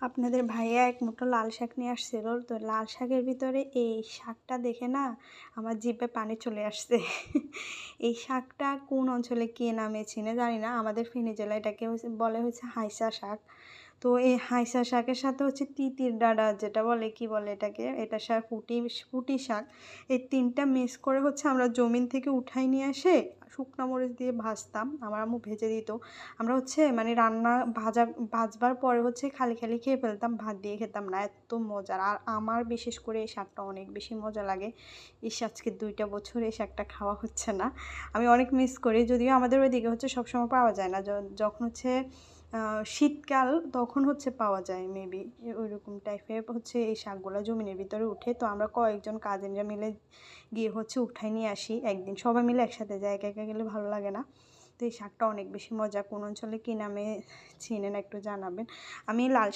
আপনাদের ভাইয়া এক মুঠো লাল শাক নিয়ে আসছিল, তো লাল শাকের ভিতরে এই শাকটা দেখে না আমার জিভে পানি চলে আসছে। এই শাকটা কোন অঞ্চলে কী নামে চিনে জানি না, আমাদের ফেনী জেলায় এটাকে বলে হচ্ছে হাইসা শাক। তো এই হাইসা শাকের সাথে হচ্ছে তিতির ডাঁড়া যেটা বলে, কি বলে এটাকে, এটা শাক পুঁটি শাক, এই তিনটা মিক্স করে হচ্ছে আমরা জমিন থেকে উঠাই নিয়ে এসে শুকনো মরিচ দিয়ে ভাজতাম, আমার আম্মু ভেজে দিত। আমরা হচ্ছে মানে রান্না ভাজবার পরে হচ্ছে খালি খালি খেয়ে ফেলতাম, ভাত দিয়ে খেতাম না, এত মজার। আর আমার বিশেষ করে এই শাকটা অনেক বেশি মজা লাগে। আজকে 2টা বছর এই শাকটা খাওয়া হচ্ছে না, আমি অনেক মিস করি। যদিও আমাদের ওইদিকে হচ্ছে সবসময় পাওয়া যায় না, যখন হচ্ছে শীতকাল তখন হচ্ছে পাওয়া যায় মেবি, ওইরকম টাইপের হচ্ছে এই শাকগুলো জমিনের ভিতরে উঠে। তো আমরা কয়েকজন কাজিনরা মিলে গিয়ে হচ্ছে উঠাই নিয়ে আসি একদিন, সবাই মিলে একসাথে যাই, একা একা গেলে ভালো লাগে না। তো এই শাকটা অনেক বেশি মজা। কোন অঞ্চলে কী নামে চিনেন একটু জানাবেন। আমি লাল